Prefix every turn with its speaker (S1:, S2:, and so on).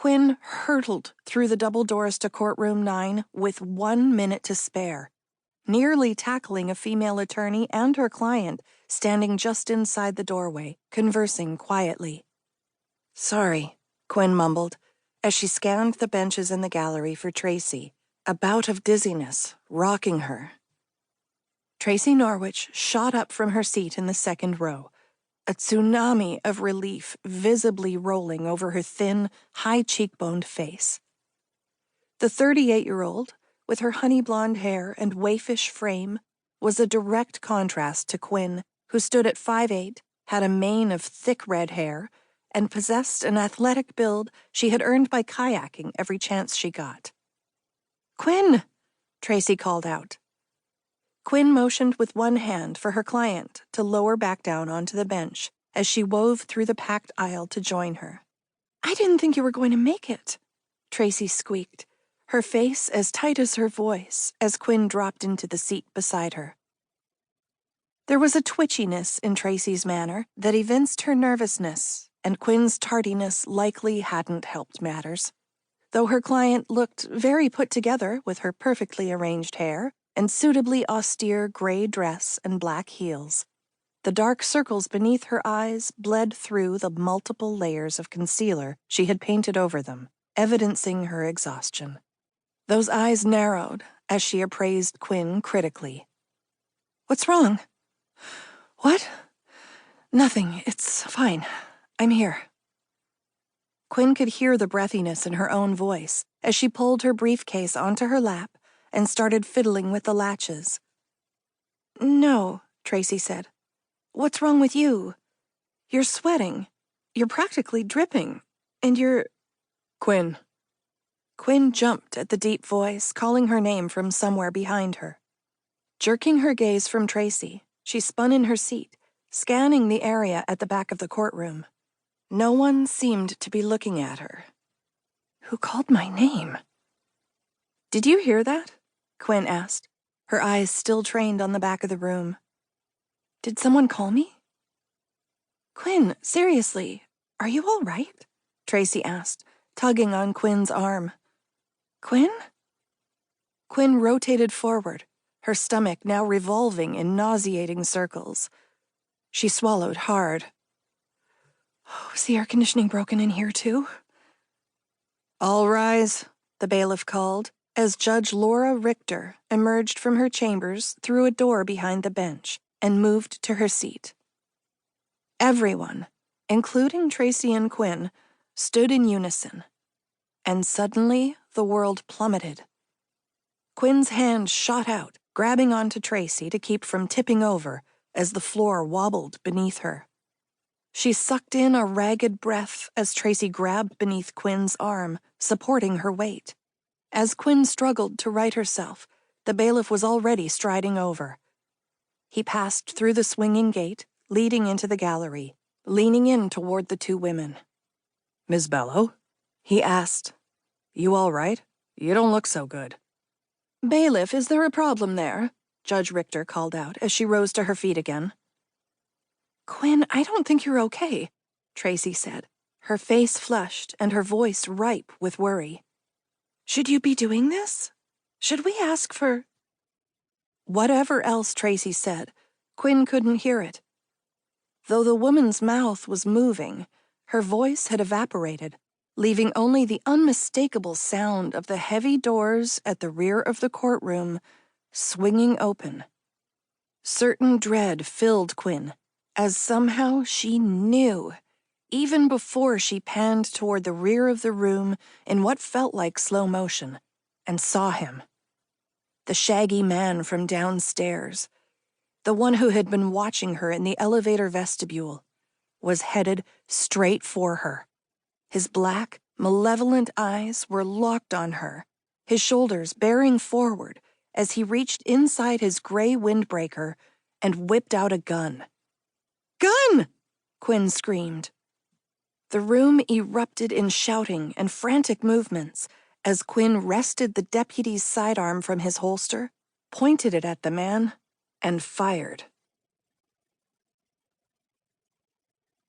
S1: Quinn hurtled through the double doors to courtroom 9 with 1 minute to spare, nearly tackling a female attorney and her client standing just inside the doorway, conversing quietly. "Sorry," Quinn mumbled, as she scanned the benches in the gallery for Tracy, a bout of dizziness rocking her. Tracy Norwich shot up from her seat in the second row, a tsunami of relief visibly rolling over her thin, high-cheekboned face. The 38-year-old, with her honey-blonde hair and waifish frame, was a direct contrast to Quinn, who stood at 5'8", had a mane of thick red hair, and possessed an athletic build she had earned by kayaking every chance she got. "Quinn!" Tracy called out. Quinn motioned with one hand for her client to lower back down onto the bench as she wove through the packed aisle to join her. "I didn't think you were going to make it," Tracy squeaked, her face as tight as her voice as Quinn dropped into the seat beside her. There was a twitchiness in Tracy's manner that evinced her nervousness, and Quinn's tardiness likely hadn't helped matters. Though her client looked very put together with her perfectly arranged hair and suitably austere gray dress and black heels, the dark circles beneath her eyes bled through the multiple layers of concealer she had painted over them, evidencing her exhaustion. Those eyes narrowed as she appraised Quinn critically. "What's wrong?" "What? Nothing. It's fine. I'm here." Quinn could hear the breathiness in her own voice as she pulled her briefcase onto her lap and started fiddling with the latches. "No," Tracy said. "What's wrong with you? You're sweating. You're practically dripping. And you're—" "Quinn." Quinn jumped at the deep voice, calling her name from somewhere behind her. Jerking her gaze from Tracy, she spun in her seat, scanning the area at the back of the courtroom. No one seemed to be looking at her. "Who called my name?" "Did you hear that?" Quinn asked, her eyes still trained on the back of the room. "Did someone call me?" "Quinn, seriously, are you all right?" Tracy asked, tugging on Quinn's arm. "Quinn?" Quinn rotated forward, her stomach now revolving in nauseating circles. She swallowed hard. "Oh, is the air conditioning broken in here, too?" "All rise," the bailiff called, as Judge Laura Richter emerged from her chambers through a door behind the bench and moved to her seat. Everyone, including Tracy and Quinn, stood in unison, and suddenly the world plummeted. Quinn's hand shot out, grabbing onto Tracy to keep from tipping over as the floor wobbled beneath her. She sucked in a ragged breath as Tracy grabbed beneath Quinn's arm, supporting her weight. As Quinn struggled to right herself, the bailiff was already striding over. He passed through the swinging gate, leading into the gallery, leaning in toward the two women. "Ms. Bello?" he asked. "You all right? You don't look so good." "Bailiff, is there a problem there?" Judge Richter called out as she rose to her feet again. "Quinn, I don't think you're okay," Tracy said, her face flushed and her voice ripe with worry. "Should you be doing this? Should we ask for—" Whatever else Tracy said, Quinn couldn't hear it. Though the woman's mouth was moving, her voice had evaporated, leaving only the unmistakable sound of the heavy doors at the rear of the courtroom swinging open. Certain dread filled Quinn, as somehow she knew, even before she panned toward the rear of the room in what felt like slow motion, and saw him. The shaggy man from downstairs, the one who had been watching her in the elevator vestibule, was headed straight for her. His black, malevolent eyes were locked on her, his shoulders bearing forward as he reached inside his gray windbreaker and whipped out a gun. "Gun!" Quinn screamed. The room erupted in shouting and frantic movements as Quinn wrested the deputy's sidearm from his holster, pointed it at the man, and fired.